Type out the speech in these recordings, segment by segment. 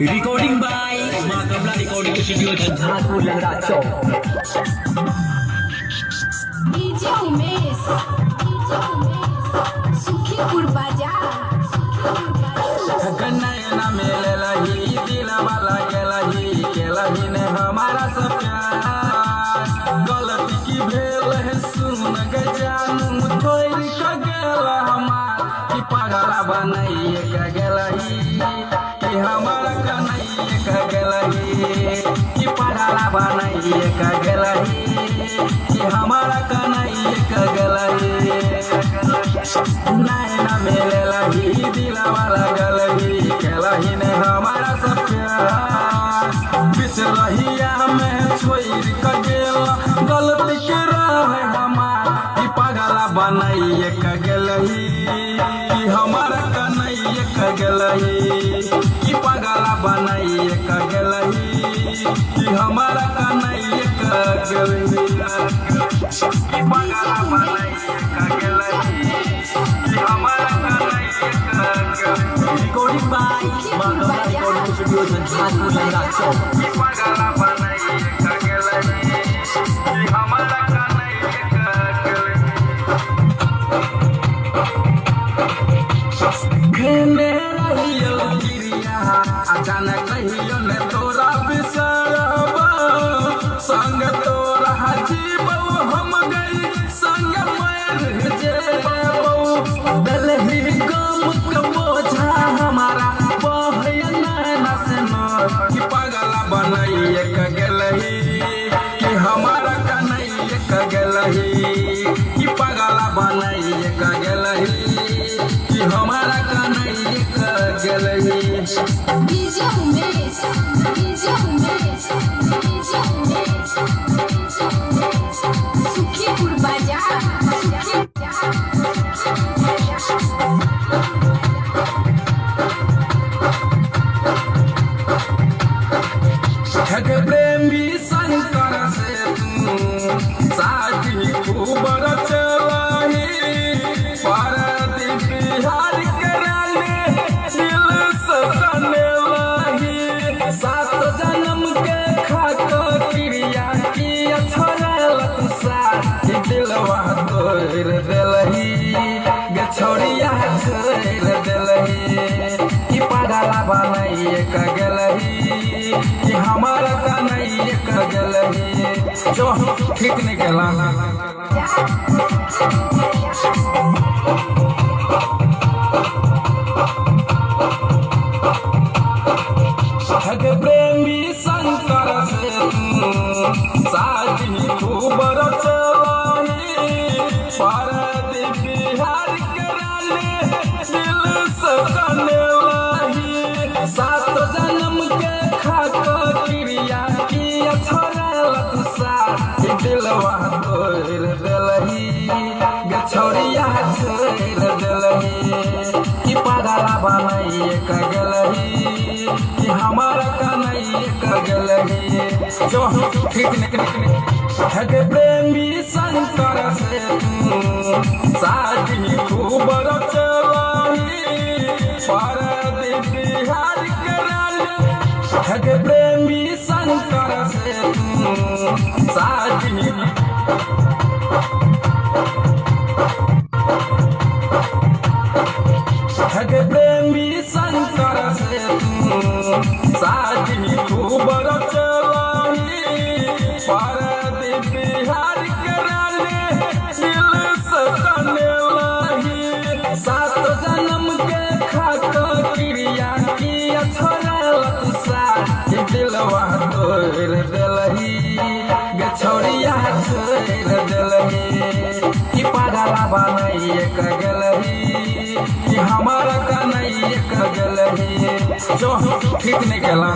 Recording by माँ कमला recording studio Jhanjharpur लंगड़ा चौक। DJ Umesh Sukhipur बाजार नैना मेले लही दिलवा लगे लही के लही ने हमारा सब प्यार गलती की भेल है सुन गे जानू तोड़ के गेल हमार कि पगला बनैए के गेलही कि हमारा कन्हैया के गेलही कि पगला बनैए के गेलही कि हमारा कन्हैया के गेलही नैना मेले लही दिलवा लगल खेलही ने हमारा सब प्यार बीच रहिया में छोड़ के गेल गलती के रहे हमार कि पगला बनैए के गेलही कि हमारा कन्हैया के गेलही कि पगला बनैए के गेलही कि हमारा कन्हैया के गेलही कि पगला बनैए के गेलही कि हमारा कन्हैया के गेलही। रिकॉर्डिंग बाय माँ कमला रिकॉर्डिंग स्टूडियो झंझारपुर लंगड़ा चौक। कि पगला बनैए के गेलही कि हमारा कन्हैया के गेलही। खेले रहियो गिरिया अचानक कहियो ने तोरा बिसरब संग तोरा जीव हम गई संग मर जेबो दलही गम के बोझा हमारा बहना से न कि पगला बनैए के गेलही कि हमारा कन्हैया के गेलही कि पगला बनैए के गेलही कि हमारा कन्हैया के गेलही। डीजे उमेश सुखीपुर बाजार ठग प्रेमी शंकर से तू शादी खूब रचलही पारदीप बिहार कराले दिल से कनेलही सात जन्म के खाक क्रिया की छोड़लत साथ दिलवा तोड़ देलही गे छोड़िया छोड़ देलही कि पगला बनैए के गेलही कि हमारा कन्हैया के गेलही जो ठीक नहीं गेला। ठग प्रेमी शंकर से तू शादी खूब रचलही पारदीप बिहार कराले दिल से कनेलही सात जन्म के खाक क्रिया की छोड़लत साथ दिलवा तोड़ देलही गे छोड़िया छोड़ देलही कि पगला बनैए के गेलही कि हमारा कन्हैया के गेलही जो ठीक नहीं। ठग प्रेमी शंकर से तू शादी खूब रचलही पारदीप बिहार कराले ठग प्रेमी शंकर से तू शादी ठग प्रेमी शंकर से तू शादी खूब रचलही पारदीप बिहार कराले दिल से कनेलही सात जन्म के खाक क्रिया की छोड़लत साथ दिलवा तोड़ देलही गे छोड़िया छोड़ देलही कि पगला बनैए के गेलही कि हमारा कन्हैया के गेलही जो ठीक नहीं गेला।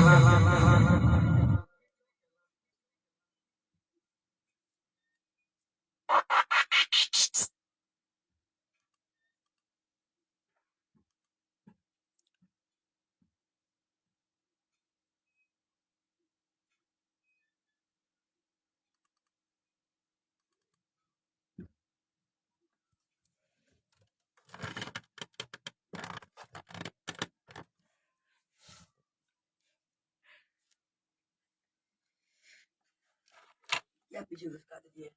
या पीछे घुसका दीजिए।